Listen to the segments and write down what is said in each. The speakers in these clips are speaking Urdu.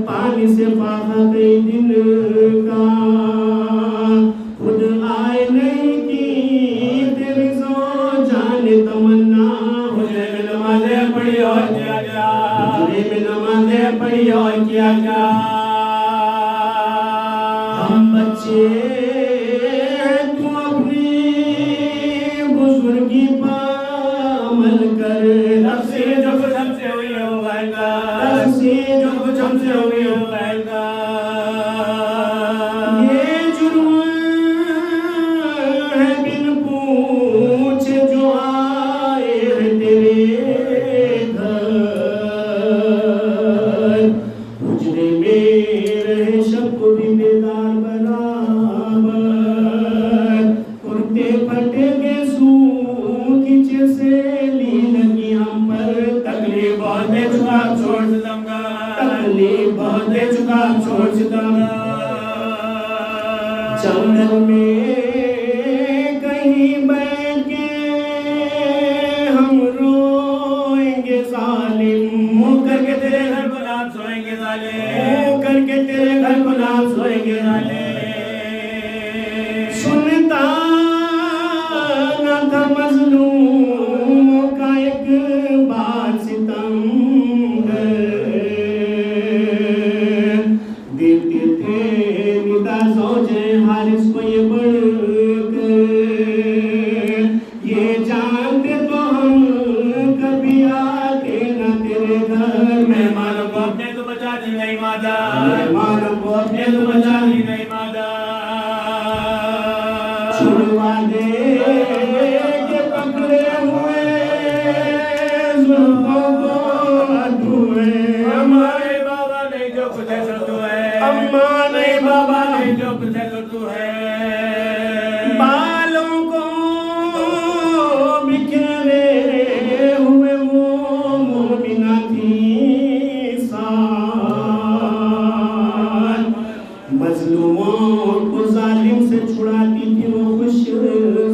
پانی سے جنگل میں کہیں بیٹھ کے ہم روئیں گے ظالم، منہ کر کے تیرے گھر کو نام سوئیں گے ظالم، منہ کر کے تیرے گھر کو نام سوئیں گے ظالم۔ سنتا نہ تھا مظلوموں کا ایک بات ستم دیتے تھے ندا زوج حارث کو یہ بڑھ کر، یہ جانتے تو ہم کبھی آتے نہ تیرے گھر، مہمانوں کو اپنے تو بچاتی نہیں مادہ، مہمانوں کو اپنے تو بچاتی نہیں مادہ، چھڑوا دے کہ پکڑے ہوئے زلفوں کو دھوئے، ہمارے بابا نہیں جو کچھ ہے سو تو ہے، اماں نہیں بابا نہیں جو کچھ ہے سو تو ہے، بالوں کو بکھرے ہوئے وہ مومنہ تھی سان، مظلوموں کو ظالم سے چھڑاتی تھی وہ خوش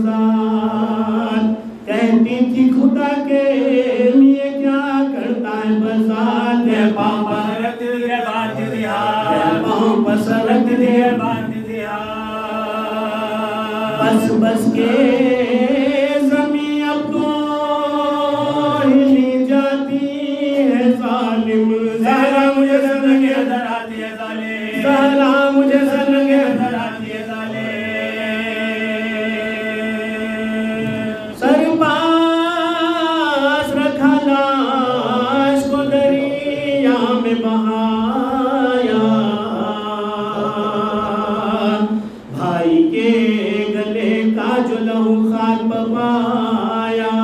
ذات، کہتی تھی خدا کے لیے کیا کرتا ہے بذات، پاؤں پر رکھ دیا باندھ دیا، پاؤں پر سر رکھ دیا، باندھ دیا، بس بس کے زمین اب تو ہلی جاتی ہے ظالم، زہرا مجھے زندگی نظر آتی ہے ظالم، زہرا مجھے زندگی نظر آتی ہے ظالم، سر پاس رکھا لاش کو دریا میں بہایا، بھائی کے گلے کا جو لہو خاک بپایا،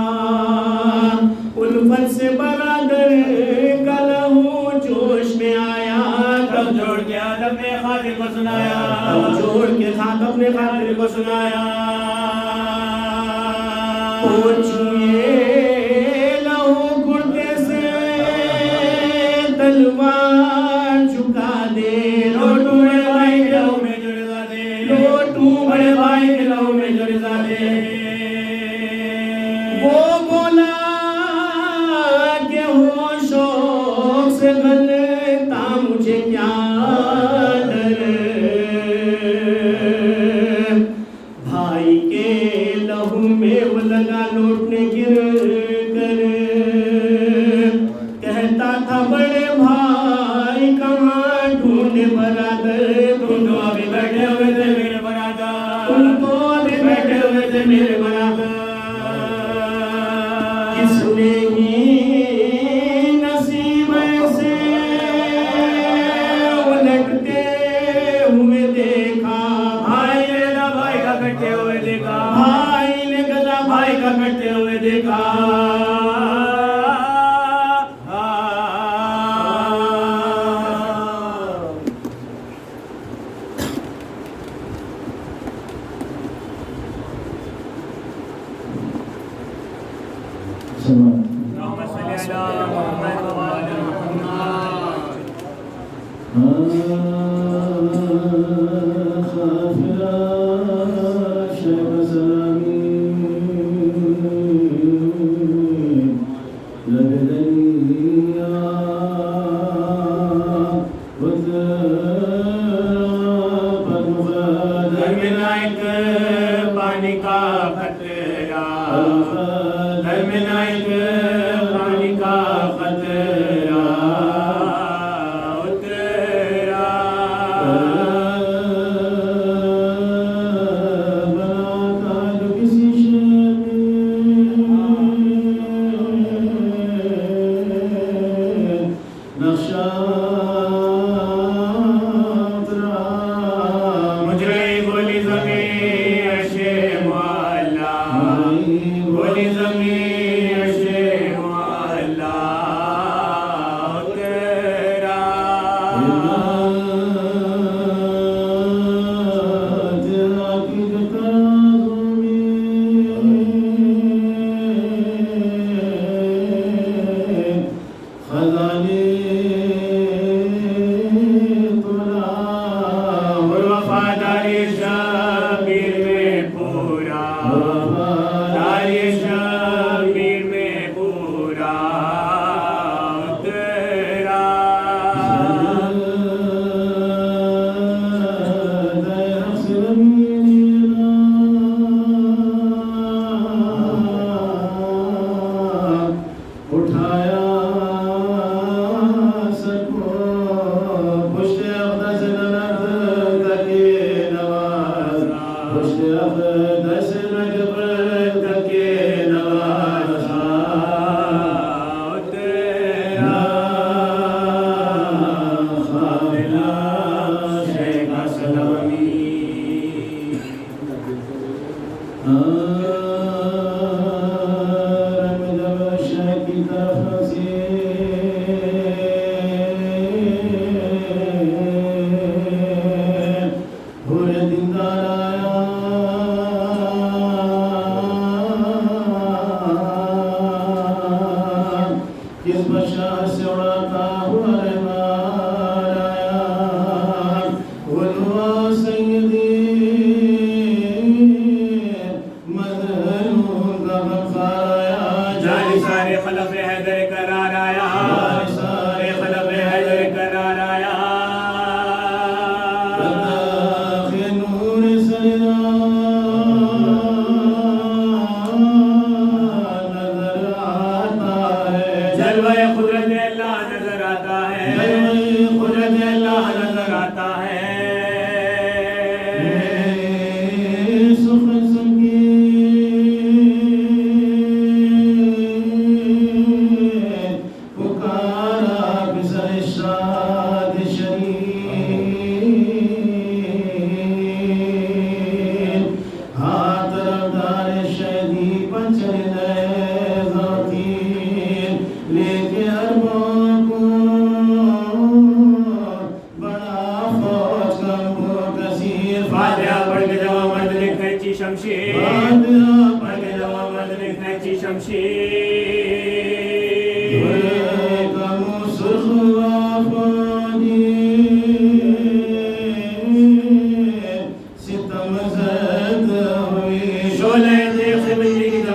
الفت سے برادر کا لہو جوش میں آیا، تب جوڑ کے آدم نے خاطر کو سنایا، تب جوڑ کے ساتھ اپنے خاطر کو سنایا، پوچھئے لہو کرتے سے تلوار چکا دے، لوٹوں بڑے بھائی کے لہو میں جو رضا دے، لوٹوں بڑے بھائی کے لہو میں جو رضا دے، وہ بولا کہ ہوشوں سے غلطا مجھے کیا ڈر، بھائی کے لہو میں وہ لگا لوٹنے گر کر، کہتا تھا بڑے بھائی کہاں ڈھونڈے برادر، تم تو ابھی بیٹھے ہوئے تھے میرے برادر، تم تو ابھی بیٹھے ہوئے تھے میرے برادر، کس نے ہی نصیب سے الٹتے ہوئے دیکھا، بھائی نے گلا بھائی کا کٹتے ہوئے دیکھا، بھائی نے گلا بھائی کا کٹتے ہوئے دیکھا، اللهم صل على محمد وعلى پانی کا خطرہ، پانی کا خطرہ اترا، کسی نقشہ مجرے بولی زمین عرش مولا، بولی زمین دس نجب تک نوازا تیرا خالہ شیخ اسلمی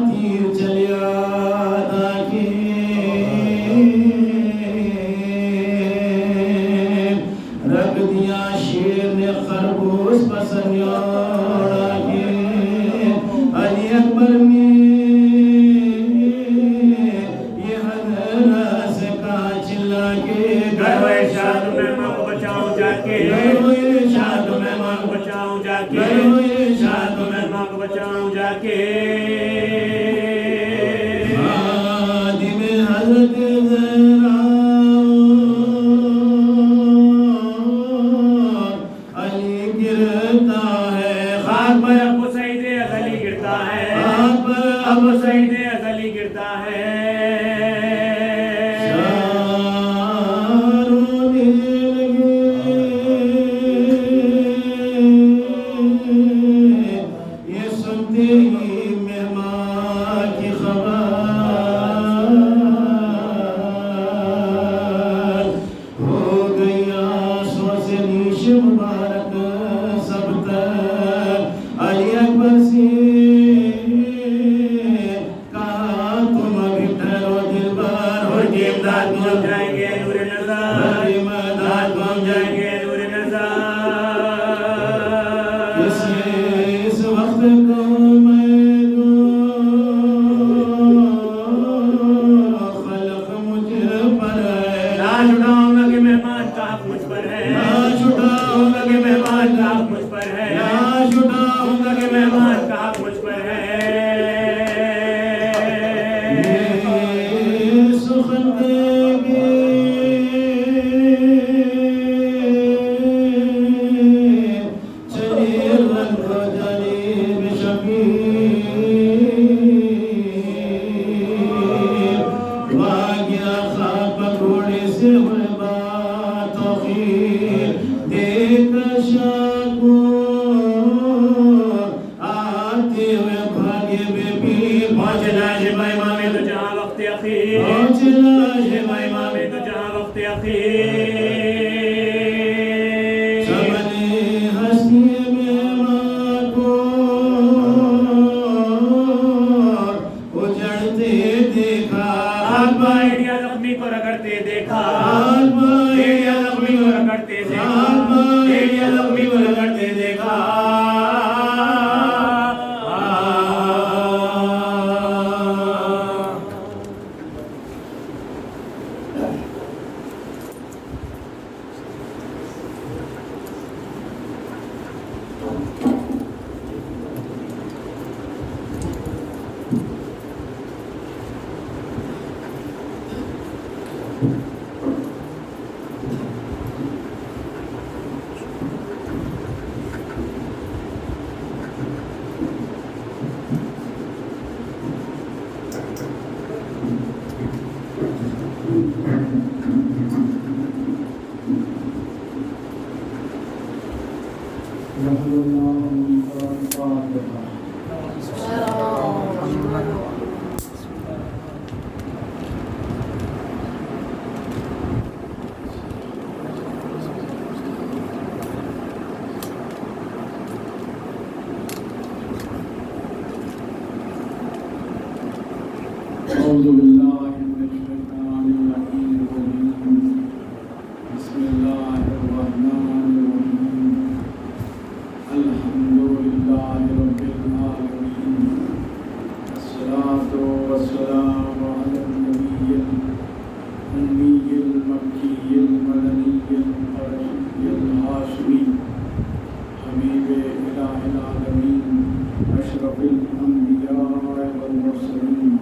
تیر چلیا بنایا ہے یہ سنتے ہی مہمان کی خبر ہو گئی آنسوں سے نیش مبارک سب تک علی اکبر سے کہا تم ابھی ٹھہرو دلبر اور کی امداد پہنچ جائیں گے نور نظر امداد پہنچ جائیں گے نور اس وقت کو میں خلق مجھ پر ہے لاش اٹھاؤں گا کہ مہمان کا حق مجھ پر ہے لاش اٹھاؤں گا کہ مہمان کا حق مجھ پر ہے لاش اٹھاؤں گا کہ مہمان کا حق مجھ پر ہے یہ سخن دیں گے چلیے رنگ جلیب شبیر واگیا خواب پکوڑے سے ہوئے بات و خیر دیکھ شاکو آتے ہوئے بھاگے بے بھی پہنچنا شبہ امام تو جہاں وقت اخیر پہنچنا شبہ امام تو جہاں وقت اخیر سبنے ہستی مہمان کو اجڑتے دیکھا آقا ایڈیا زخمی کو رگڑتے دیکھا آقا ایڈیا زخمی کو رگڑتے دیکھا ایڈیا زخمی کو رگڑتے دیکھا أعوذ بالله من الشيطان الرجيم بسم الله الرحمن الرحيم الحمد لله رب العالمين الصلاة والسلام على النبي الأمي المكي المدني القرشي الهاشمي حبيب إله العالمين أشرف الأنبياء والمرسلين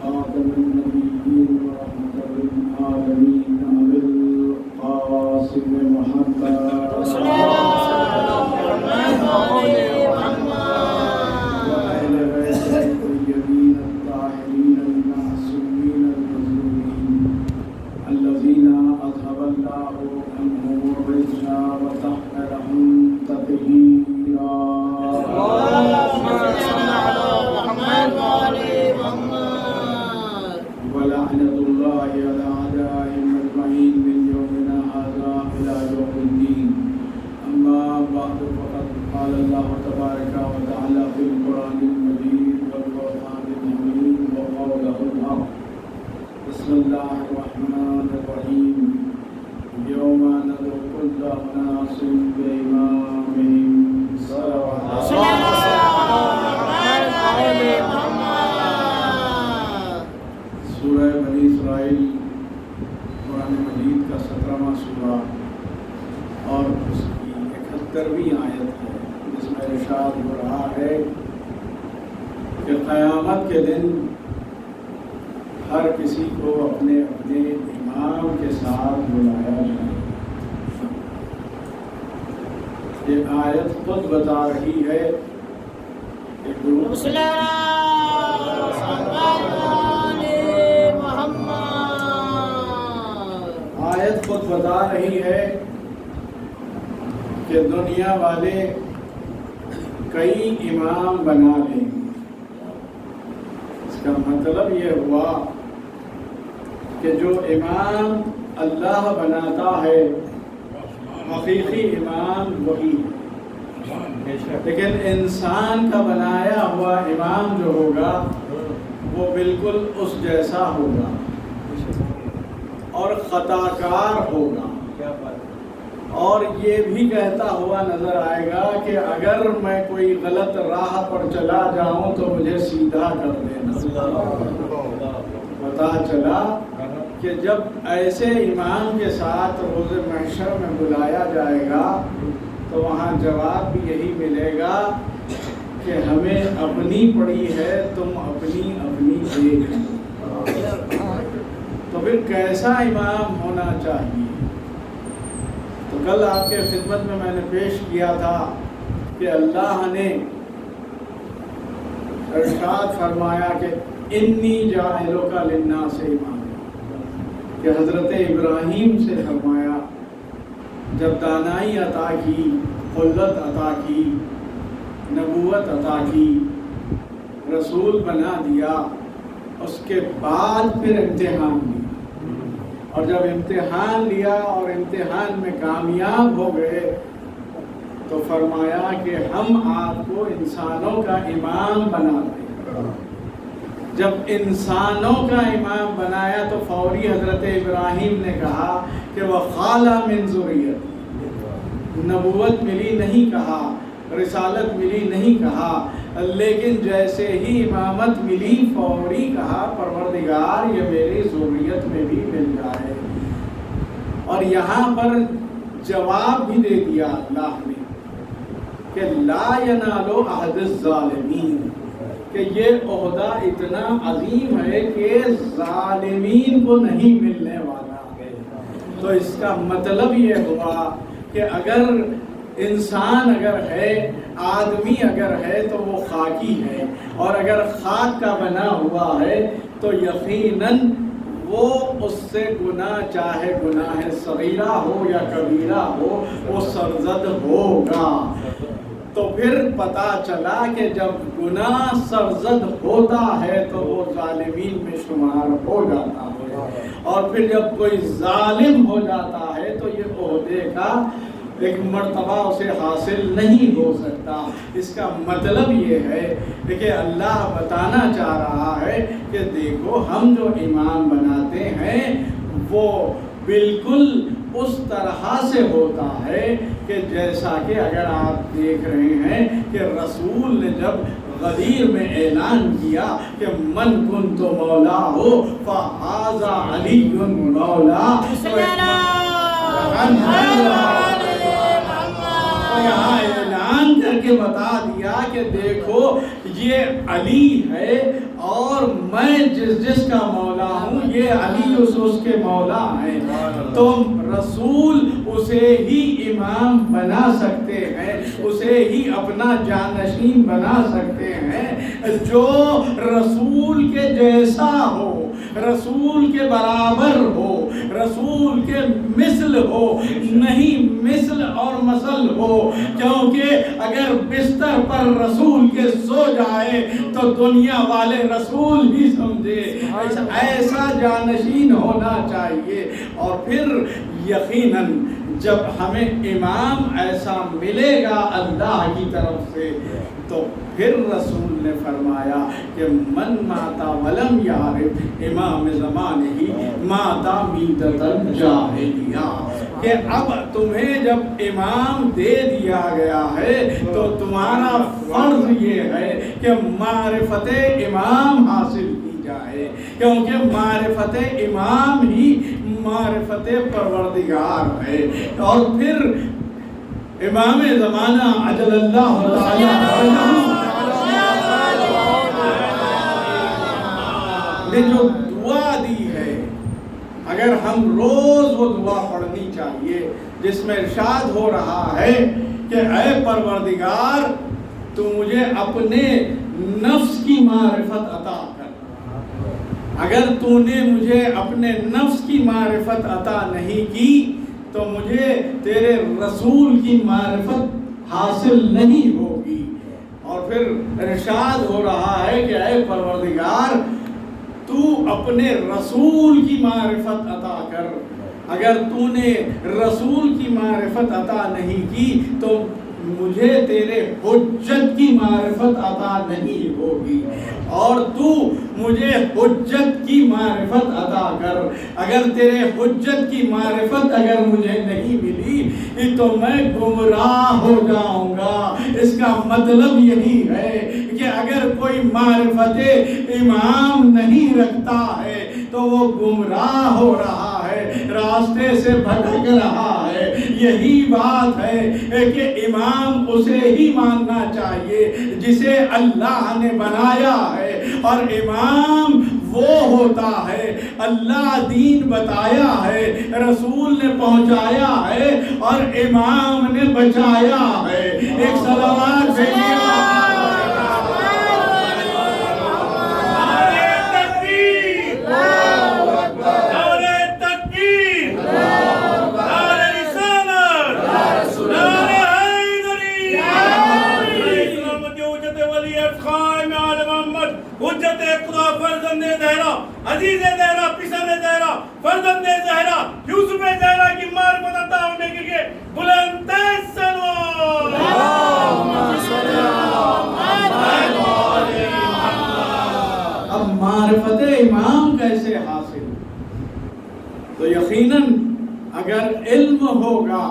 خاتم النبيين ورحمة للعالمين أبي القاسم محمد وأهل بيته الطيبين الطاهرين المعصومين المظلومين الذين أذهب الله عنهم الرجس وطهرهم تطهيرا ولعنة الله على أعدائهم أجمعين من يومنا هذا إلى يوم الدين أما بعد فقد قال الله تبارك وتعالى في القرآن المجيد والقرآن الحميد وقوله الحق بسم الله الرحمن الرحيم يوم ندعو كل أناس بإمامهم صلوات سورہ بنی اسرائیل قرآن مجید کا 17واں سورہ اور اس کی 71ویں آیت ہے جس میں ارشاد ہو رہا ہے کہ قیامت کے دن ہر کسی کو اپنے اپنے امام کے ساتھ بلایا جائے. یہ آیت خود بتا رہی ہے کہ بتا رہی ہے کہ دنیا والے کئی امام بنا لیں گے۔ اس کا مطلب یہ ہوا کہ جو امام اللہ بناتا ہے حقیقی امام وہی ہے، لیکن انسان کا بنایا ہوا امام جو ہوگا وہ بالکل اس جیسا ہوگا اور خطا کار ہوگا، اور یہ بھی کہتا ہوا نظر آئے گا کہ اگر میں کوئی غلط راہ پر چلا جاؤں تو مجھے سیدھا کر دینا۔ پتہ چلا کہ جب ایسے امام کے ساتھ روز محشر میں بلایا جائے گا تو وہاں جواب بھی یہی ملے گا کہ ہمیں اپنی پڑی ہے، تم اپنی دیکھ۔ تو پھر کیسا امام ہونا چاہیے؟ تو کل آپ کے خدمت میں نے پیش کیا تھا کہ اللہ نے ارشاد فرمایا کہ انی جاعلک للناس اماما، کہ حضرت ابراہیم سے فرمایا جب دانائی عطا کی، قدرت عطا کی، نبوت عطا کی، رسول بنا دیا، اس کے بعد پھر امتحان لیا، اور جب امتحان لیا اور امتحان میں کامیاب ہو گئے تو فرمایا کہ ہم آپ کو انسانوں کا امام بناتے ہیں۔ جب انسانوں کا امام بنایا تو فوری حضرت ابراہیم نے کہا کہ وَقَالَ مِن ذُرِّيَّتِي، نبوت ملی نہیں کہا، رسالت ملی نہیں کہا، لیکن جیسے ہی امامت ملی فوری کہا پروردگار یہ میری ذریت میں بھی مل جائے۔ اور یہاں پر جواب بھی دے دیا اللہ نے کہ لا ینال عہد الظالمین، کہ یہ عہدہ اتنا عظیم ہے کہ ظالمین کو نہیں ملنے والا ہے۔ تو اس کا مطلب یہ ہوا کہ اگر انسان اگر ہے، آدمی اگر ہے تو وہ خاکی ہے، اور اگر خاک کا بنا ہوا ہے تو یقیناً وہ اس سے گناہ، چاہے گناہ صغیرہ ہو یا کبیرہ ہو، وہ سرزد ہوگا۔ تو پھر پتہ چلا کہ جب گناہ سرزد ہوتا ہے تو وہ ظالمین میں شمار ہو جاتا ہے، اور پھر جب کوئی ظالم ہو جاتا ہے تو یہ عہدے کا ایک مرتبہ اسے حاصل نہیں ہو سکتا۔ اس کا مطلب یہ ہے کہ اللہ بتانا چاہ رہا ہے کہ دیکھو ہم جو امام بناتے ہیں وہ بالکل اس طرح سے ہوتا ہے کہ جیسا کہ اگر آپ دیکھ رہے ہیں کہ رسول نے جب غدیر میں اعلان کیا کہ من کنت مولا ہو فہذا علی مولا، یہاں اعلان کر کے بتا دیا کہ دیکھو یہ علی ہے اور میں جس کا مولا ہوں یہ علی اس کے مولا ہیں۔ تو رسول اسے ہی امام بنا سکتے ہیں، اسے ہی اپنا جانشین بنا سکتے ہیں جو رسول کے جیسا ہو، رسول کے برابر ہو، رسول کے مثل ہو، نہیں مثل اور مثل ہو، کیونکہ اگر بستر پر رسول کے سو جائے تو دنیا والے رسول ہی سمجھے، ایسا جانشین ہونا چاہیے۔ اور پھر یقیناً جب ہمیں امام ایسا ملے گا اللہ کی طرف سے تو پھر رسول نے فرمایا کہ من ماتا ولم یعرف امام زمانہ ماتا میتۃ الجاہلیہ، کہ اب تمہیں جب امام دے دیا گیا ہے تو تمہارا فرض یہ ہے کہ معرفت امام حاصل کی جائے، کیونکہ معرفت امام ہی معرفت پروردگار ہے۔ اور پھر امام زمانہ عجل اللہ تعالی نے جو دعا دی ہے، اگر ہم روز وہ دعا پڑھنی چاہیے جس میں ارشاد ہو رہا ہے کہ اے پروردگار تو مجھے اپنے نفس کی معرفت عطا کر۔ اگر تو نے مجھے اپنے نفس کی معرفت عطا نہیں کی تو مجھے تیرے رسول کی معرفت حاصل نہیں ہوگی۔ اور پھر ارشاد ہو رہا ہے کہ اے پروردگار تو اپنے رسول کی معرفت عطا کر، اگر تو نے رسول کی معرفت عطا نہیں کی تو مجھے تیرے حجت کی معرفت عطا نہیں ہوگی، اور تو مجھے حجت کی معرفت عطا کر، اگر تیرے حجت کی معرفت اگر مجھے نہیں ملی تو میں گمراہ ہو جاؤں گا۔ اس کا مطلب یہی ہے کہ اگر کوئی معرفت امام نہیں رکھتا ہے تو وہ گمراہ ہو رہا ہے، راستے سے بھٹک رہا ہے۔ یہی بات ہے کہ امام اسے ہی ماننا چاہیے جسے اللہ نے بنایا ہے، اور امام وہ ہوتا ہے، اللہ دین بتایا ہے، رسول نے پہنچایا ہے اور امام نے بچایا ہے۔ ایک صلوات بھیجیے۔ عزیز زہرا، پسر زہرا، فرزند زہرا، یوسف زہرا کی معرفت عطا ہونے کے لیے بلند سلوات۔ اب معرفت امام کیسے حاصل؟ تو یقیناً اگر علم ہوگا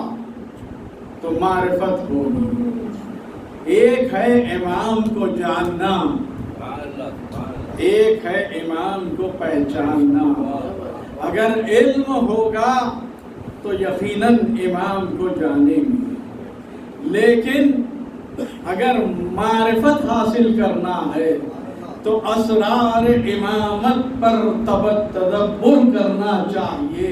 تو معرفت ہوگی۔ ایک ہے امام کو جاننا، ایک ہے امام کو پہچاننا۔ اگر علم ہوگا تو یقیناً امام کو جانیں گے، لیکن اگر معرفت حاصل کرنا ہے تو اسرار امامت پر تدبر کرنا چاہیے،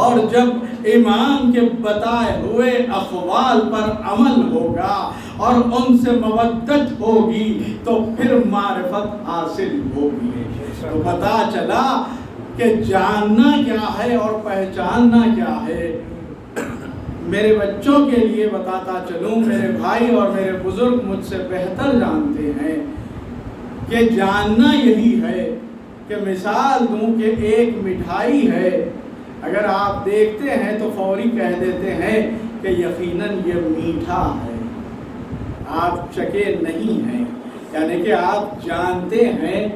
اور جب امام کے بتائے ہوئے اقوال پر عمل ہوگا اور ان سے مودت ہوگی تو پھر معرفت حاصل ہوگی۔ تو پتہ چلا کہ جاننا کیا ہے اور پہچاننا کیا ہے۔ میرے بچوں کے لیے بتاتا چلوں، میرے بھائی اور میرے بزرگ مجھ سے بہتر جانتے ہیں کہ جاننا یہی ہے کہ مثال دوں کہ ایک مٹھائی ہے، اگر آپ دیکھتے ہیں تو فوری کہہ دیتے ہیں کہ یقیناً یہ میٹھا ہے، آپ چکے نہیں ہیں، یعنی کہ آپ جانتے ہیں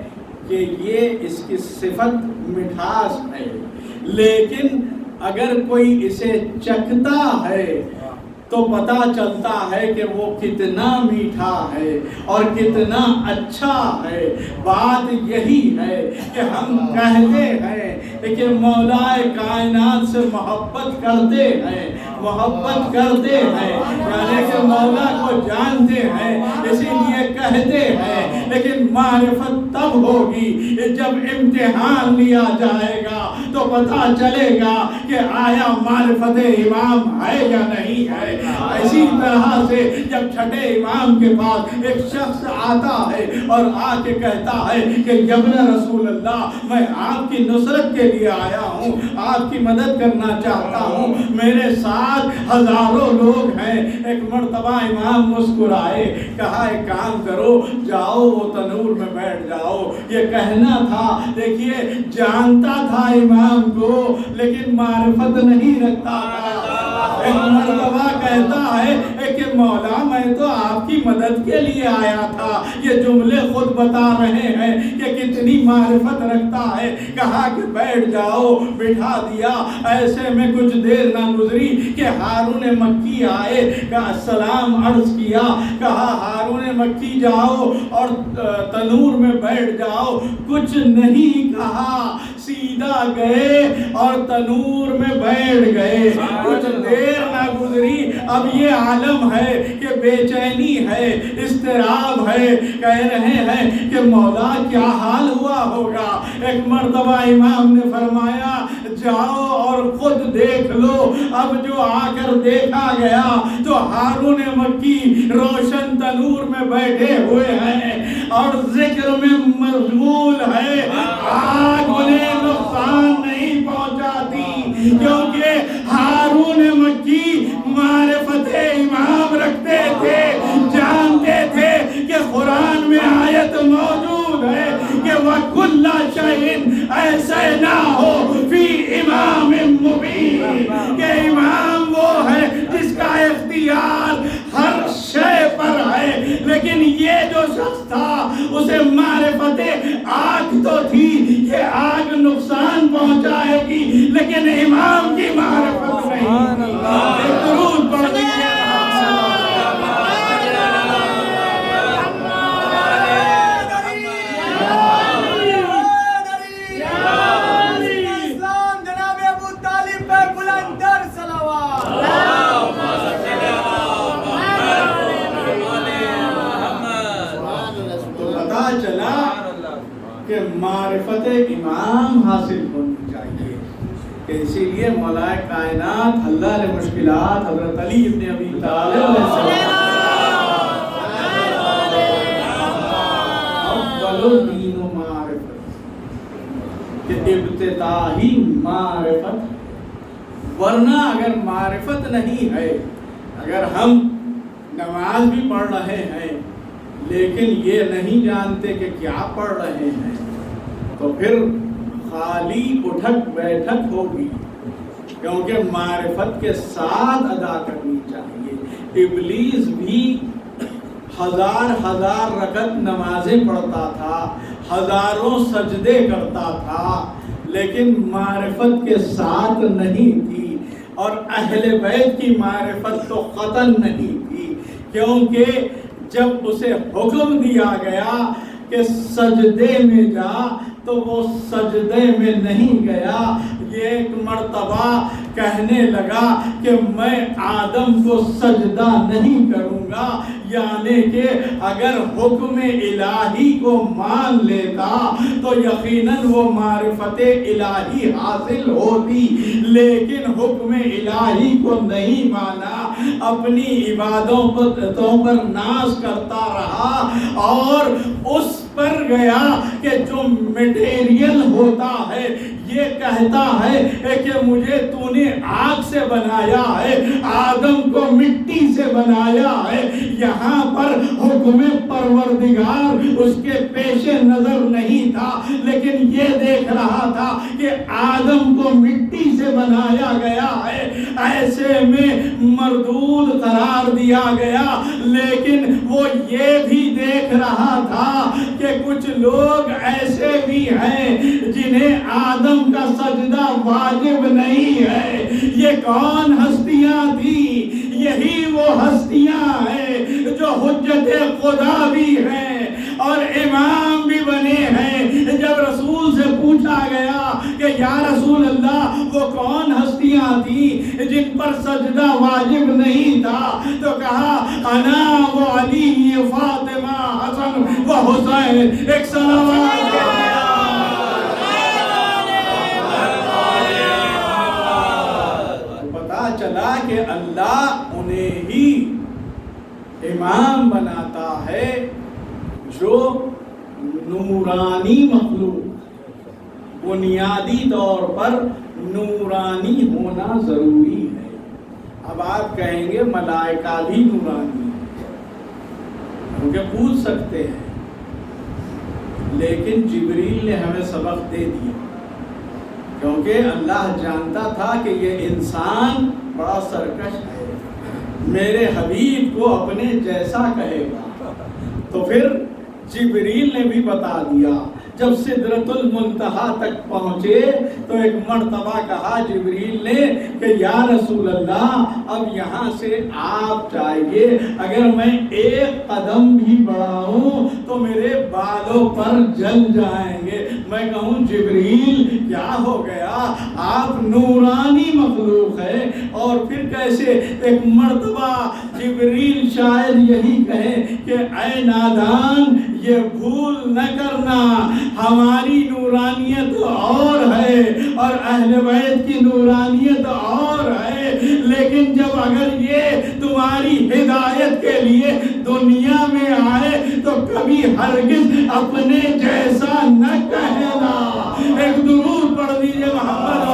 کہ یہ اس کی صفت مٹھاس ہے، لیکن اگر کوئی اسے چکھتا ہے تو پتہ چلتا ہے کہ وہ کتنا میٹھا ہے اور کتنا اچھا ہے۔ بات یہی ہے کہ ہم کہتے ہیں کہ مولا کائنات سے محبت کرتے ہیں، یعنی کہ مولا کو جانتے ہیں، اسی لیے کہتے ہیں، لیکن معرفت تب ہوگی جب امتحان لیا جائے گا تو پتہ چلے گا کہ آیا معرفت امام ہے یا نہیں ہے۔ اسی طرح سے جب چھٹے امام کے پاس ایک شخص آتا ہے اور آ کے کہتا ہے کہ ابن رسول اللہ، میں آپ کی نصرت کے لیے آیا ہوں، آپ کی مدد کرنا چاہتا ہوں، میرے ساتھ ہزاروں لوگ ہیں۔ ایک مرتبہ امام مسکرائے، کہا ایک کام کرو، جاؤ وہ تنور میں بیٹھ جاؤ۔ یہ کہنا تھا، دیکھیے جانتا تھا امام کو لیکن معرفت نہیں رکھتا تھا۔ ایک مرتبہ کہتا ہے کہ مولا میں تو آپ کی مدد کے لیے آیا تھا۔ یہ جملے خود بتا رہے ہیں کہ کتنی معرفت رکھتا ہے۔ کہا کہ بیٹھ جاؤ، بٹھا دیا۔ ایسے میں کچھ دیر نہ گزری کہ ہارون مکی آئے، کہا السلام عرض کیا، کہا ہارون مکی جاؤ اور تنور میں بیٹھ جاؤ۔ کچھ نہیں کہا، سیدھا گئے اور تنور میں بیٹھ گئے۔ کچھ دیر نہ گزری، اب یہ عالم ہے کہ بے چینی ہے، اضطراب ہے، کہہ رہے ہیں کہ مولا کیا حال ہوا ہوگا۔ ایک مرتبہ امام نے فرمایا جاؤ اور خود دیکھ لو۔ اب جو آ کر دیکھا گیا تو ہارون مکی روشن تنور میں بیٹھے ہوئے ہیں اور ذکر میں مشغول ہے۔ آگ انہیں نقصان نہیں پہنچاتی کیونکہ ہارون معرفت امام حاصل ہونی چاہیے کہ اسی لیے مولا کائنات حل مشکلات حضرت علی ابن ابی طالب علیہ السلام اول دین و معرفت کہ ابتدائی معرفت، ورنہ اگر معرفت نہیں ہے، اگر ہم نماز بھی پڑھ رہے ہیں لیکن یہ نہیں جانتے کہ کیا پڑھ رہے ہیں تو پھر خالی اٹھک بیٹھک ہوگی، کیونکہ معرفت کے ساتھ ادا کرنی چاہیے۔ ابلیس بھی ہزار رکعت نمازیں پڑھتا تھا، ہزاروں سجدے کرتا تھا، لیکن معرفت کے ساتھ نہیں تھی، اور اہل بیت کی معرفت تو قطعاً نہیں تھی، کیونکہ جب اسے حکم دیا گیا کہ سجدے میں جا تو وہ سجدے میں نہیں گیا۔ یہ ایک مرتبہ کہنے لگا کہ میں آدم کو سجدہ نہیں کروں گا، یعنی کہ اگر حکم الہی کو مان لیتا تو یقیناً وہ معرفت الہی حاصل ہوتی، لیکن حکم الہی کو نہیں مانا، اپنی عبادتوں پر ناز کرتا رہا اور اس پر گیا کہ جو میٹیریل ہوتا ہے یہ کہتا ہے کہ مجھے تو نے آگ سے بنایا ہے، آدم کو مٹی سے بنایا ہے۔ یہاں پر حکم پروردگار اس کے پیش نظر نہیں تھا، لیکن یہ دیکھ رہا تھا کہ آدم کو مٹی سے بنایا گیا ہے، ایسے میں مردود قرار دیا گیا۔ لیکن وہ یہ بھی دیکھ رہا تھا کہ کچھ لوگ ایسے بھی ہیں جنہیں آدم کا سجدہ واجب نہیں ہے۔ یہ کون ہستیاں تھی؟ یہی وہ ہستیاں ہیں جو حجت خدا بھی ہیں اور امام بھی بنے ہیں۔ جب رسول سے پوچھا گیا کہ یا رسول اللہ وہ کون ہستیاں تھیں جن پر سجدہ واجب نہیں تھا، تو کہا انا و علی فاطمہ حسن و حسین۔ ایک صلوات چلا کہ اللہ انہیں ہی امام بناتا ہے جو نورانی مخلوق، بنیادی طور پر نورانی ہونا ضروری ہے۔ اب آپ کہیں گے ملائکہ بھی نورانی ہیں، کیونکہ پوچھ سکتے ہیں، لیکن جبریل نے ہمیں سبق دے دیا، کیونکہ اللہ جانتا تھا کہ یہ انسان بڑا سرکش ہے، میرے حبیب کو اپنے جیسا کہے گا، تو پھر جبریل نے بھی بتا دیا۔ جب سدرۃ المنتہا تک پہنچے تو ایک مرتبہ کہا جبریل نے کہ یا رسول اللہ اب یہاں سے آپ جائیے، اگر میں ایک قدم بھی بڑھاؤں تو میرے بالوں پر جل جائیں گے۔ میں کہوں جبریل کیا ہو گیا، آپ نورانی مخلوق ہے، اور پھر کیسے؟ ایک مرتبہ جبریل شاید یہی کہے کہ اے نادان یہ بھول نہ کرنا، ہماری نورانیت اور ہے اور اہل بیت کی نورانیت اور ہے، لیکن جب اگر یہ تمہاری ہدایت کے لیے دنیا میں آئے تو کبھی ہرگز اپنے جیسا نہ کہنا۔ ایک درود پڑھ دیجئے محمد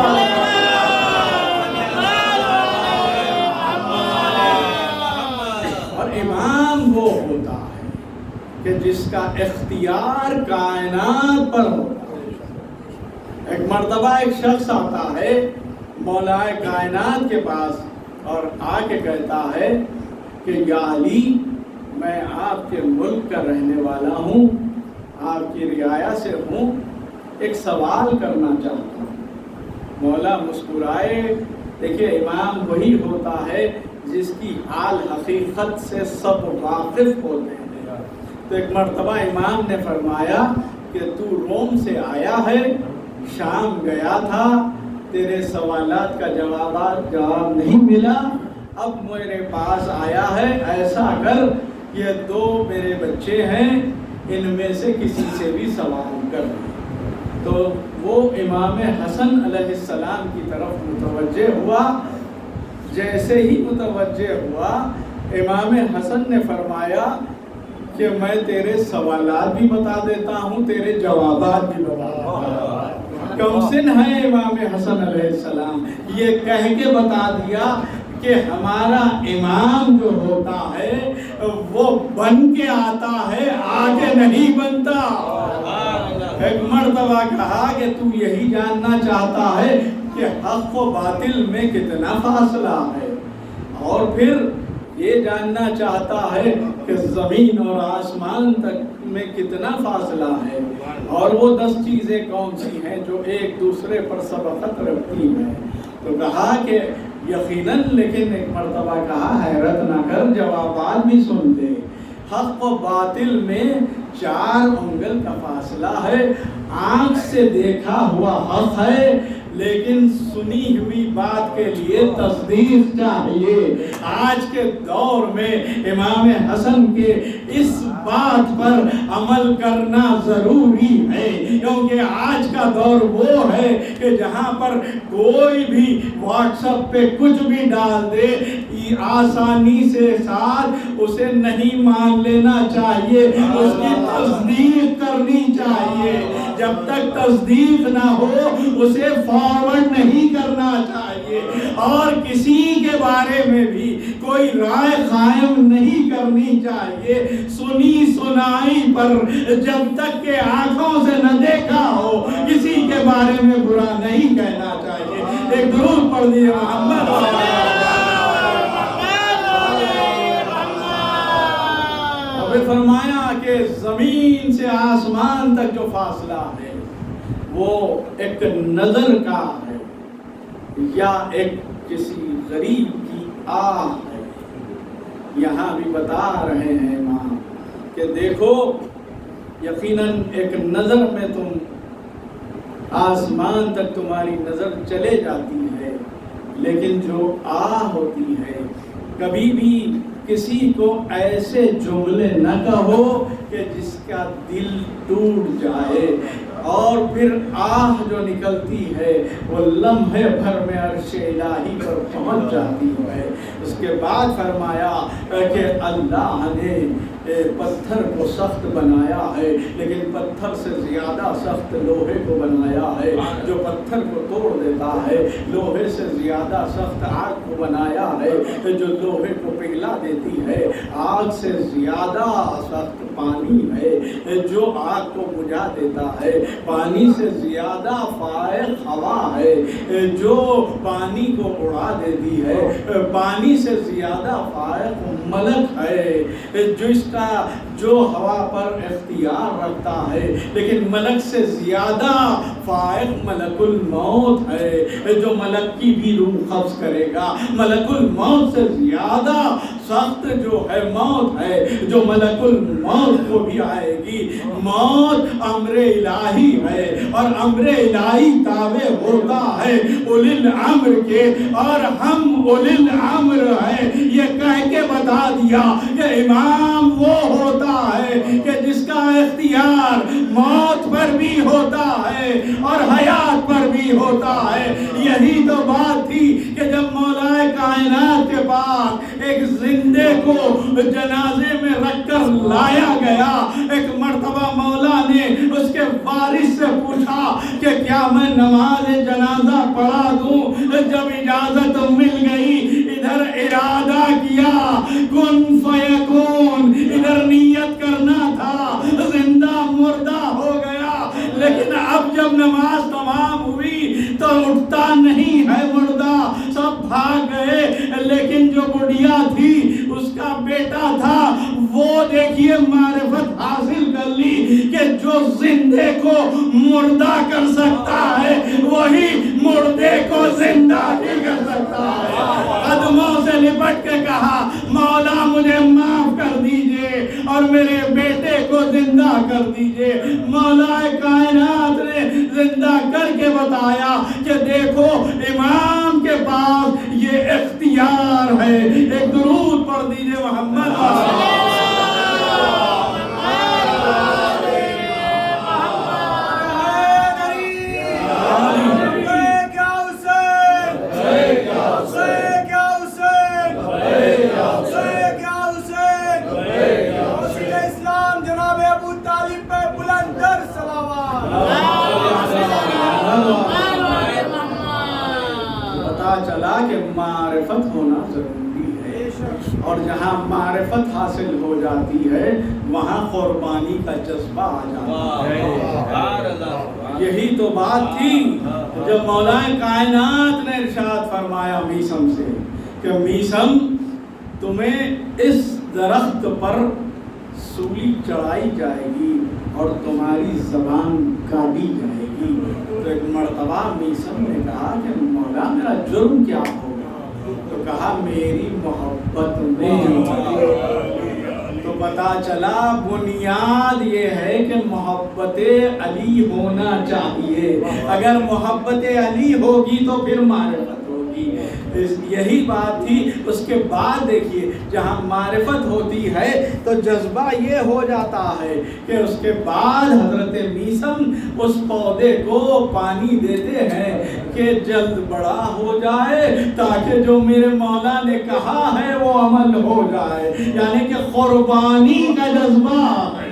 اور امام وہ ہوتا ہے کہ جس کا اختیار کائنات پر ہوتا ہے۔ ایک مرتبہ ایک شخص آتا ہے مولا کائنات کے پاس اور آ کے کہتا ہے کہ یا علی میں آپ کے ملک کا رہنے والا ہوں، آپ کی رعایا سے ہوں، ایک سوال کرنا چاہتا ہوں۔ مولا مسکرائے۔ دیکھیے امام وہی ہوتا ہے جس کی حال حقیقت سے سب واقف ہوتے ہیں۔ تو ایک مرتبہ امام نے فرمایا کہ تو روم سے آیا ہے، شام گیا تھا، تیرے سوالات کا جواب نہیں ملا، اب میرے پاس آیا ہے، ایسا کر یہ 2 میرے بچے ہیں، ان میں سے کسی سے بھی سوال کر۔ تو وہ امام حسن علیہ السلام کی طرف متوجہ ہوا. جیسے ہی متوجہ ہوا امام حسن نے فرمایا کہ میں تیرے سوالات بھی بتا دیتا ہوں، تیرے جوابات بھی بتا دیتا ہوں. کم سن ہے امام حسن علیہ السلام، یہ کہہ کے بتا دیا کہ ہمارا امام جو ہوتا ہے وہ بن کے آتا ہے، آگے نہیں بنتا. ایک مرتبہ کہا کہ تو یہی جاننا چاہتا ہے کہ حق و باطل میں کتنا فاصلہ ہے، اور پھر یہ جاننا چاہتا ہے کہ زمین اور آسمان تک میں کتنا فاصلہ ہے، اور وہ 10 چیزیں کون سی ہیں جو ایک دوسرے پر سبقت رکھتی ہیں. تو کہا کہ یقیناً، لیکن ایک مرتبہ کہا حیرت نہ کر، جوابات بھی سن لے. حق و باطل میں 4 انگل کا فاصلہ ہے. آنکھ سے دیکھا ہوا حق ہے، لیکن سنی ہوئی بات کے لیے تصدیق چاہیے. آج کے دور میں امام حسن کے اس بات پر عمل کرنا ضروری ہے، کیونکہ آج کا دور وہ ہے کہ جہاں پر کوئی بھی واٹس ایپ پہ کچھ بھی ڈال دے، آسانی سے ساتھ اسے نہیں مان لینا چاہیے، اس کی تصدیق کرنی چاہیے. جب تک تصدیق نہ ہو اسے فارورڈ نہیں کرنا چاہیے، اور کسی کے بارے میں بھی کوئی رائے قائم نہیں کرنی چاہیے. سنی سنائی پر جب تک کہ آنکھوں سے نہ دیکھا ہو کسی کے بارے میں برا نہیں کہنا چاہیے. ایک درود پڑھ دیجیے محمد. اور فرمایا کہ زمین سے آسمان تک جو فاصلہ ہے وہ ایک نظر کا ہے، یا ایک کسی غریب کی آہ ہے. یہاں بھی بتا رہے ہیں ماں کہ دیکھو، یقیناً ایک نظر میں تم آسمان تک تمہاری نظر چلے جاتی ہے، لیکن جو آہ ہوتی ہے، کبھی بھی کسی کو ایسے جملے نہ کہو کہ جس کا دل ٹوٹ جائے، اور پھر آہ جو نکلتی ہے وہ لمحے بھر میں عرش الہی پر پہنچ جاتی ہے. اس کے بعد فرمایا کہ اللہ نے پتھر کو سخت بنایا ہے، لیکن پتھر سے زیادہ سخت لوہے کو بنایا ہے. جو پتھر کو توڑ دیتا ہے، لوہے سے زیادہ سخت آگ کو بنایا ہے، جو لوہے کو پگھلا دیتی ہے. آگ سے زیادہ سخت پانی ہے جو آگ کو بجھا دیتا ہے. پانی سے زیادہ فائق ہوا ہے جو پانی کو اڑا دیتی ہے. پانی سے زیادہ فائق ملک ہے جو ہوا پر اختیار رکھتا ہے، لیکن ملک سے زیادہ فائق ملک الموت ہے جو ملک کی بھی روح قبض کرے گا. ملک الموت سے زیادہ سخت جو ہے موت ہے جو ملک الموت کو بھی آئے گی. موت امر الہی ہے، اور امر الہی تابع ہوتا ہے اولی الامر کے، اور ہم اولی الامر ہیں. یہ کہہ کے بتا دیا کہ امام وہ ہوتا ہے کہ جس کا اختیار موت پر بھی ہوتا ہے اور حیات پر بھی ہوتا ہے. یہی تو بات تھی کہ جب مولا کائنات کے پاس ایک زندے کو جنازے میں رکھ کر لایا گیا، ایک مرتبہ مولا نے اس کے وارث سے پوچھا کہ کیا میں نماز جنازہ پڑھا دوں؟ جب اجازت مل گئی، ادھر ارادہ کیا کن فیکون، ادھر نیت کرنا تھا زندہ مردہ ہو گیا. لیکن اب جب نماز تمام ہوئی تو اٹھتا نہیں ہے مردہ، سب بھاگ گئے. لیکن جو بڑھیا تھی اس کا بیٹا تھا، وہ دیکھیے معرفت حاصل کر لی کہ جو زندے کو مردہ کر سکتا ہے وہی مردے کو زندہ بھی کر سکتا ہے. قدموں سے لپٹ کے کہا مولا مجھے معاف کر دیجئے اور میرے بیٹے کو زندہ کر دیجئے. مولا کائنات نے زندہ کر کے بتایا کہ دیکھو امام کے پاس یہ اختیار ہے. ایک درود پڑھ دیجئے محمد. چلا کہ معرفت ہونا ضروری ہے، اور جہاں معرفت حاصل ہو جاتی ہے وہاں قربانی کا جذبہ آ جاتا ہے۔ یہی تو بات تھی جب مولا کائنات نے ارشاد فرمایا میثم سے کہ میثم تمہیں اس درخت پر سولی چڑھائی جائے گی اور تمہاری زبان کاٹی جائے گی۔ تو ایک مرتبہ میثم نے کہا کہ مولا میرا جرم کیا ہوگا؟ تو کہا میری محبت میں۔ تو پتا چلا بنیاد یہ ہے کہ محبت علی ہونا چاہیے، اگر محبت علی ہوگی تو پھر معرفت ہوگی۔ یہی بات تھی۔ اس کے بعد دیکھیے جہاں معرفت ہوتی ہے تو جذبہ یہ ہو جاتا ہے کہ اس کے بعد حضرت میثم اس پودے کو پانی دیتے ہیں کہ جلد بڑا ہو جائے تاکہ جو میرے مولا نے کہا ہے وہ عمل ہو جائے، یعنی کہ قربانی کا جذبہ ہے۔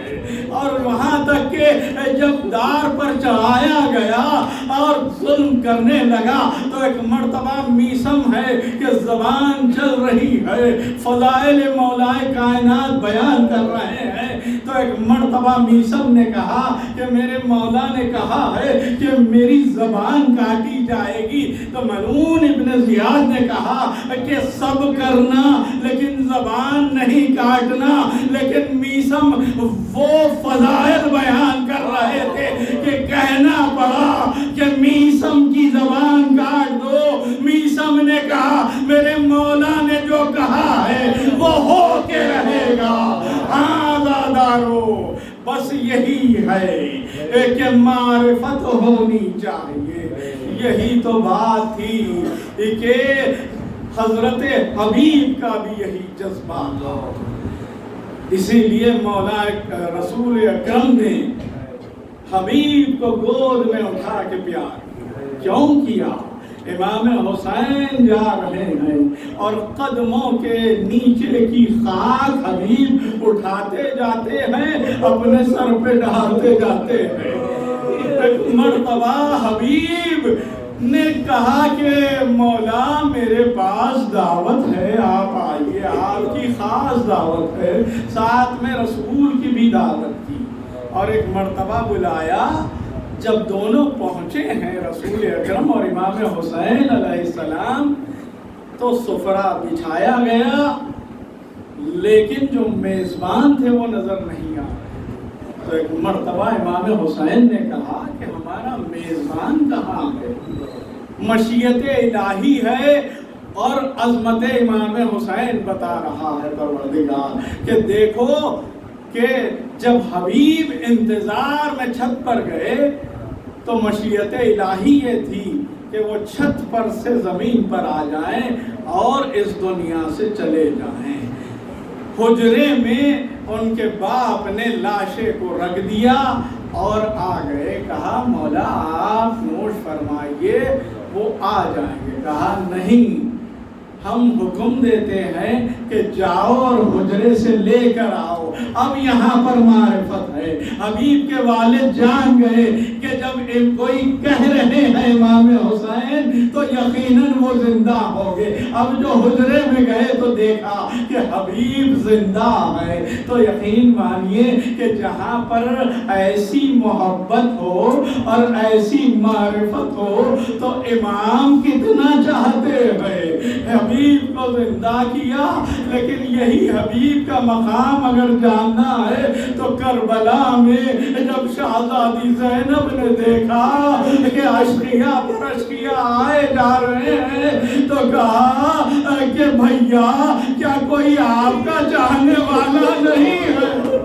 اور وہاں تک کہ جب دار پر چڑھایا گیا اور ظلم کرنے لگا تو ایک مرتبہ میثم ہے کہ زبان چل رہی ہے، فضائل مولا کائنات بیان کر رہے ہیں، تو ایک مرتبہ میثم نے کہا کہ میرے مولا نے کہا ہے کہ میری زبان کاٹی جائے گی۔ تو ملعون ابن زیاد نے کہا کہ سب کرنا لیکن زبان نہیں کاٹنا، لیکن میثم وہ فضائل بیان کر رہے تھے کہ کہنا پڑا کہ میثم کی زبان کاٹ دو۔ میثم نے کہا میرے مولا نے جو کہا ہے وہ ہو کے رہے گا، آزادارو۔ بس یہی ہے کہ معرفت ہونی چاہیے۔ یہی تو بات تھی کہ حضرت حبیب کا بھی یہی جذبہ تھا۔ اسی لیے مولا رسول اکرم نے حبیب کو گود میں اٹھا کے پیار کیوں کیا؟ امام حسین جا رہے ہیں اور قدموں کے نیچے کی خاک حبیب اٹھاتے جاتے ہیں، اپنے سر پہ ڈالتے جاتے ہیں۔ ایک مرتبہ حبیب نے کہا کہ مولا میرے پاس دعوت ہے، آپ آئیے، آپ کی خاص دعوت ہے، ساتھ میں رسول کی بھی دعوت تھی۔ اور ایک مرتبہ بلایا، جب دونوں پہنچے ہیں رسول اکرم اور امام حسین علیہ السلام، تو سفرہ بچھایا گیا لیکن جو میزبان تھے وہ نظر نہیں آئے۔ تو ایک مرتبہ امام حسین نے کہا کہ ہمارا میزبان کہاں ہے؟ مشیت الہی ہے اور عظمت امام حسین بتا رہا ہے پروردگار کہ دیکھو کہ جب حبیب انتظار میں چھت پر گئے تو مشیت الہی یہ تھی کہ وہ چھت پر سے زمین پر آ جائیں اور اس دنیا سے چلے جائیں۔ حجرے میں ان کے باپ نے لاشے کو رکھ دیا اور آ گئے، کہا مولا آپ نوش فرمائیے، وہ آ جائیں گے۔ کہا نہیں، ہم حکم دیتے ہیں کہ جاؤ اور حجرے سے لے کر آؤ، اب یہاں پر معرفت ہے۔ حبیب کے والد جان گئے کہ جب کوئی کہہ رہے ہیں امام حسین تو یقیناً وہ زندہ ہو گئے۔ اب جو حجرے میں گئے تو دیکھا کہ حبیب زندہ ہے، تو یقین مانیے کہ جہاں پر ایسی محبت ہو اور ایسی معرفت ہو تو امام کتنا چاہتے ہیں حبیب کو زندہ کیا۔ لیکن یہی حبیب کا مقام اگر جاننا ہے تو کربلا میں جب شہزادی زینب نے دیکھا کہ اشقیاء پر اشقیاء آئے جا رہے ہیں تو کہا کہ بھیا کیا کوئی آپ کا چاہنے والا نہیں ہے؟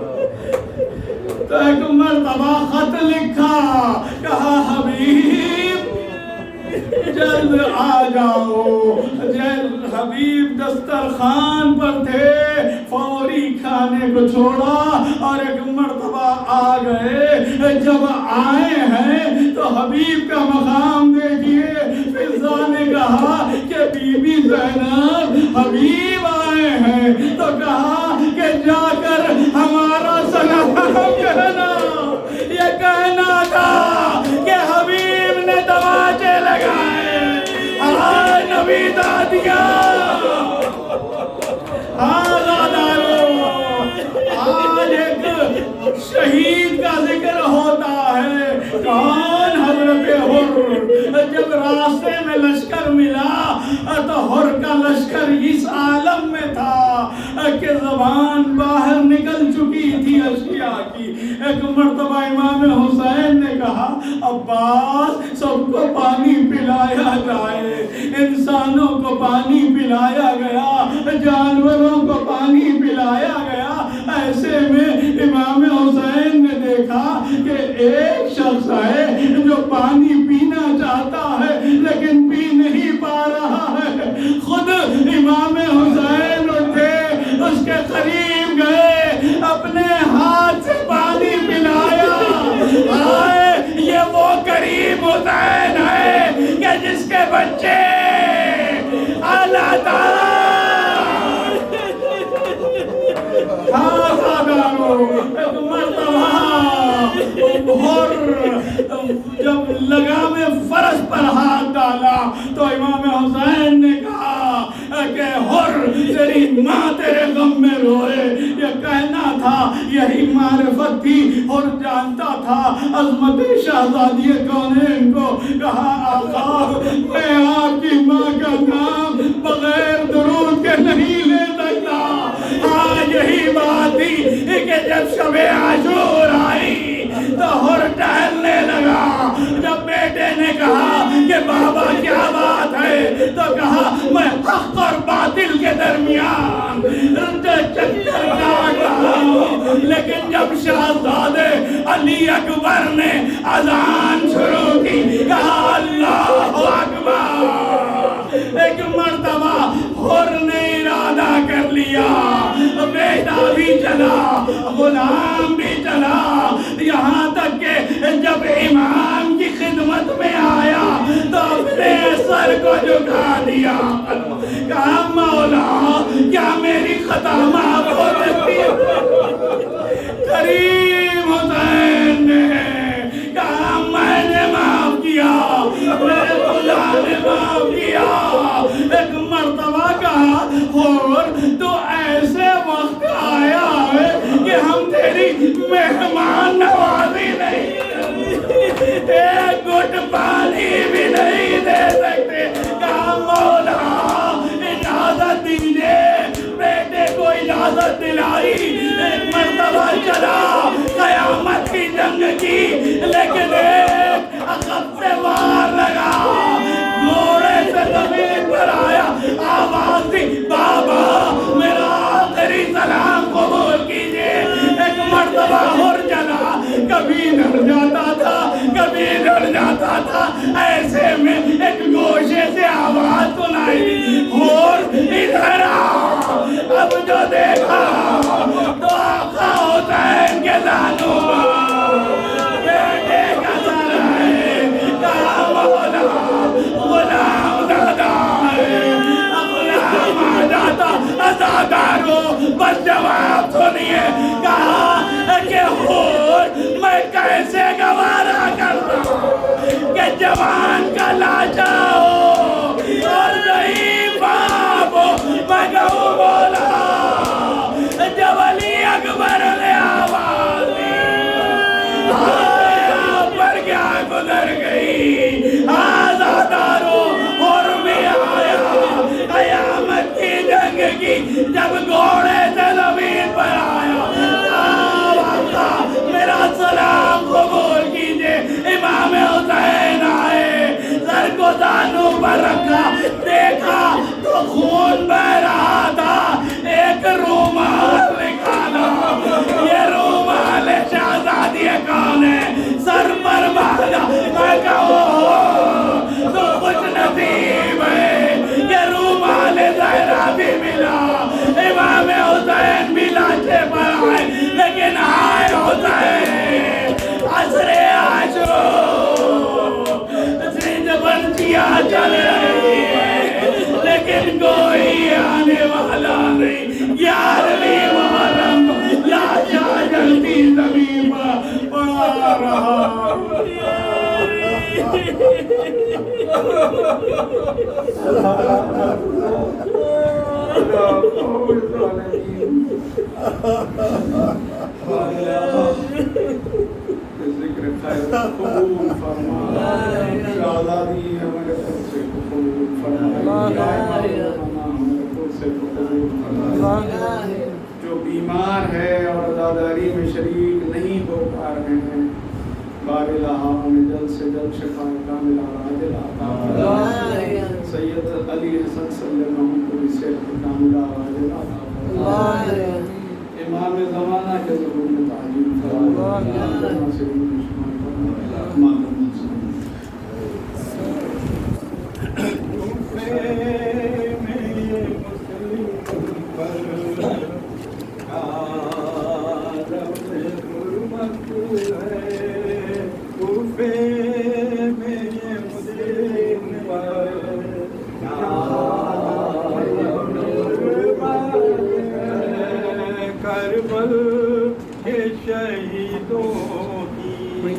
تو ایک مرتبہ خط لکھا، کہا حبیب جلد آ جاؤ۔ جلد حبیب دسترخوان پر تھے، فوری کھانے کو چھوڑا اور ایک مرتبہ آ گئے۔ جب آئے ہیں تو حبیب کا مقام دیکھیے، فضا نے کہا کہ بی بی زینب حبیب آئے ہیں، تو کہا کہ جا کر ہمارا سلام کہنا۔ یہ کہنا تھا کہ حبیب نے تماچے لگائے، نبی دادیاں آزاداروں، آج ایک شہید کا ذکر ہوتا ہے، کون؟ حضرت حر۔ جب راستے میں لشکر ملا تو حر کا لشکر اس عالم میں تھا کہ زبان باہر نکل چکی تھی اشیاء کی۔ ایک مرتبہ امام حسین نے کہا عباس سب کو پانی پلایا جائے، انسانوں کو پانی پلایا گیا، جانوروں کو پانی پلایا گیا۔ ایسے میں امام حسین نے دیکھا کہ ایک شخص ہے جو پانی پینا چاہتا ہے لیکن پی نہیں پا رہا ہے۔ خود امام حسین اٹھے، اس کے قریب گئے، اپنے ہاتھ سے پانی پلایا۔ آئے یہ وہ کریم حسین ہے کہ جس کے بچے اللہ تعالیٰ ایک مرتبہ جب لگام فرس پر ہاتھ ڈالا تو امام حسین نے کہا کہ حر تیری ماں تیرے غم میں روئے، یہ کہنا تھا، یہی معرفت تھی۔ حر جانتا تھا عظمت شہزادی کونین کو۔ کہا آقا میں آپ کی ماں کا نام بغیر درود کے نہیں لے سکتا۔ یہی بات تھی کہ جب شب عاشور آئی تو حر ٹہلنے لگا۔ جب بیٹے نے کہا کہ بابا کیا بات ہے تو کہا میں حق اور باطل کے درمیان چکر کاٹ رہا ہوں۔ لیکن جب شہزادے علی اکبر نے اذان شروع کی، کہا اللہ اکبر، ایک مرتبہ حر نے ارادہ کر لیا، بیٹا بھی چلا، غلام بھی چلا، یہاں تک کہ جب امام کی خدمت میں آیا تو اپنے سر کو جھکا دیا، کہا مولا کیا میری خطا معاف ہو سکتی ہے؟ کریم حسین نے کہا میں نے معاف کیا، میرے خدا نے معاف کیا۔ ایک مرتبہ کہا حر تو ایسے وقت آیا ہے کہ ہم تیری مہمان نوازی نہیں، ایک گھٹ پانی بھی نہیں دے سکتے۔ کہا مولا اجازت دیجئے، بیٹے کو اجازت دلائی۔ ایک مرتبہ چلا، قیامت کی جنگ کی، لیکن ایک عقب سے وار لگا، گھوڑے سے زمین پر آیا، آواز دی بابا میرا آخری سلام قبول کیجئے۔ ایک مرتبہ حر چلا، کبھی ڈر جاتا تھا کبھی ڈر جاتا تھا۔ ایسے میں ایک گوشے سے آواز سنائی، حر ادھر آ۔ اب جو دیکھا تو آقا حسین کے زانوں بیٹے کا سر ہے۔ کہا مولا غلام دادا ہے، غلام آ جاتا۔ عزاداروں بس جواب سنیے، کہا کہ حر میں کیسے گوارا کرتا کہ جوان کا لاچا ہو اور نہیں باپ ہو۔ میں کہوں بولا جب علی اکبر نے آواز دی، آپ پر کیا گزر گئی۔ آزاداروں حر بھی آیا، قیامت کی جنگ کی، جب گھوڑے سے زمین پر آیا، آقا میرا سلام قبول کیجئے۔ امام حسین آئے، سر کو زانوں پر رکھا، دیکھا تو خون بہ رہا تھا، ایک رومال نکالا، یہ رومال شہزادی کون ہے، سر پر باندھا۔ میں کہوں تو خوش نصیب ہے کہ رومال زہرا بھی ملا، امام حسین بھی لاچے پر آئے، لیکن آئے حسین عصر عاشور بنچیاں چل رہی ہے لیکن کوئی آنے والا نہیں۔ 11ویں محرم لاشاں جلتی زمین پر پڑا رہا۔ ذکر خیر قبول فرما، آزادی ہمارے خود سے قبول فرما، ہمارے خود سے قبول فرما۔ جو بیمار ہے اور عزاداری میں شریک نہیں ہو پا رہے ہیں، بار الہ انہیں جلد سے جلد شفا کاملہ عاجلہ عطا فرما۔ سید علی حسن صلی اللہ علیہ وسلم کو بھی صحت کاملہ عاجلہ عطا فرما۔ امام زمانہ کے ظہور میں تعلیم فرما، ناصرین شمار فرما، مادر منصور کربل کے شہیدوں کی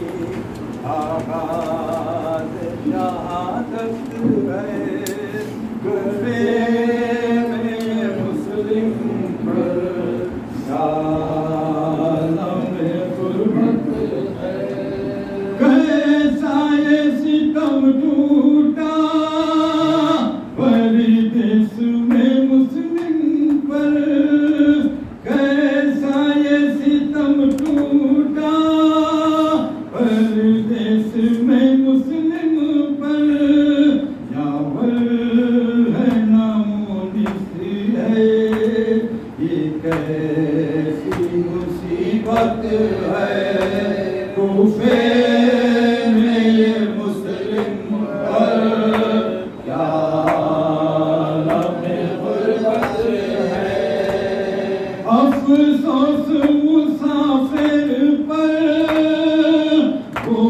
آغاز شہادت ہے، کوفے میں مسلم پر عالم غربت ہے۔ کیسا یہ ستم ٹوٹا پردیس میں مسلم پر، کیسا یہ ستم ٹوٹا پردیس میں مسلم پر، یاور ہے نامونس ہے، یہ کیسی مصیبت ہے، کوفے میں یہ مسلم پر، کیا عالم غربت ہے۔ افسوس مسافر پر وہ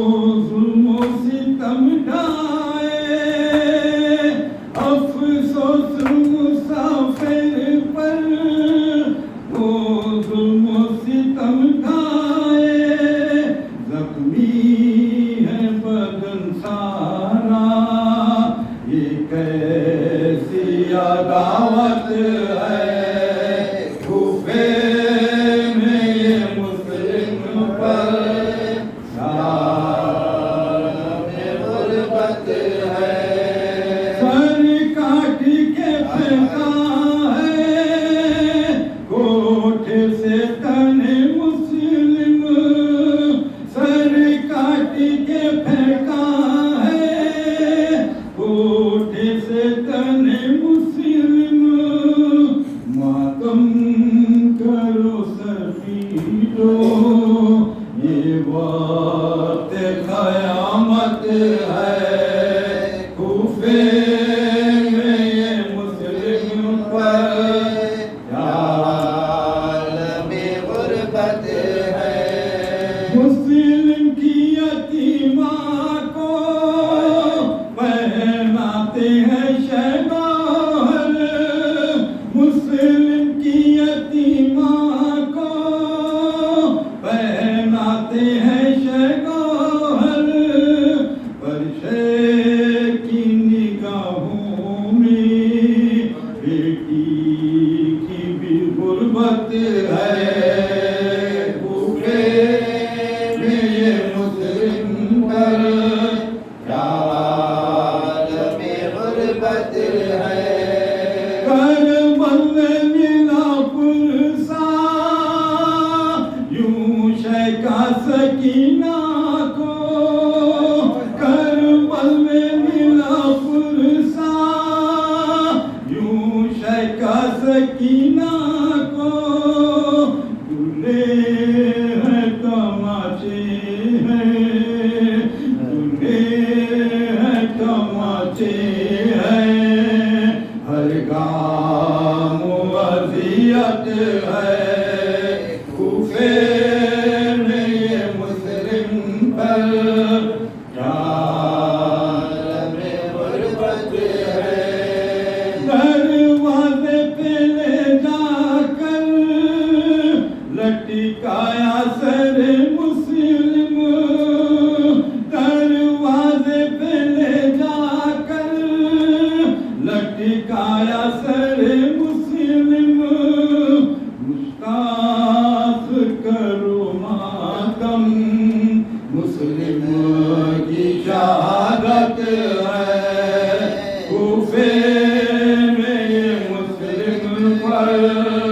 ظلم و ستم ڈھائے، افسوس مسافر پر وہ ظلم و ستم ڈھائے، زخمی ہے بدن سارا، یہ کیسی عداوت ہے، کوفے میں یہ مسلم پر عالم غربت ہے۔ سر کاٹ کے پھینکا ہے کوٹھے سے تنے مسلم، سر کاٹ کے پھینکا ہے کوٹھے سے تنے مسلم، ماتم کرو سفیدو، یہ وقت قیامت ہے، کوفے میں یہ مسلم پر عالم غربت ہے۔ مسلم کی یتیمہ کو پہناتے ہیں شہباہر، مسلم کی یتیمہ کو پہناتے ہیں شہباہر، پر شیخ کی نگاہوں میں بیٹی کی بھی غربت ہے، کوفے میں یہ مسلم پر عالم غربت ہے۔ کربل میں ملا پرسا یوں شیخہ سکینہ کو، کربل میں ملا پرسا یوں شیخہ سکینہ کو، دلے ہیں تماشے ہیں، دلے ہیں تماشے ہیں، ہر گام اذیت ہے، کوفے میں یہ مسلم پر عالم غربت ہے۔ دروازے پہ لے جا کر لٹکایا سر مسلم، دروازے پر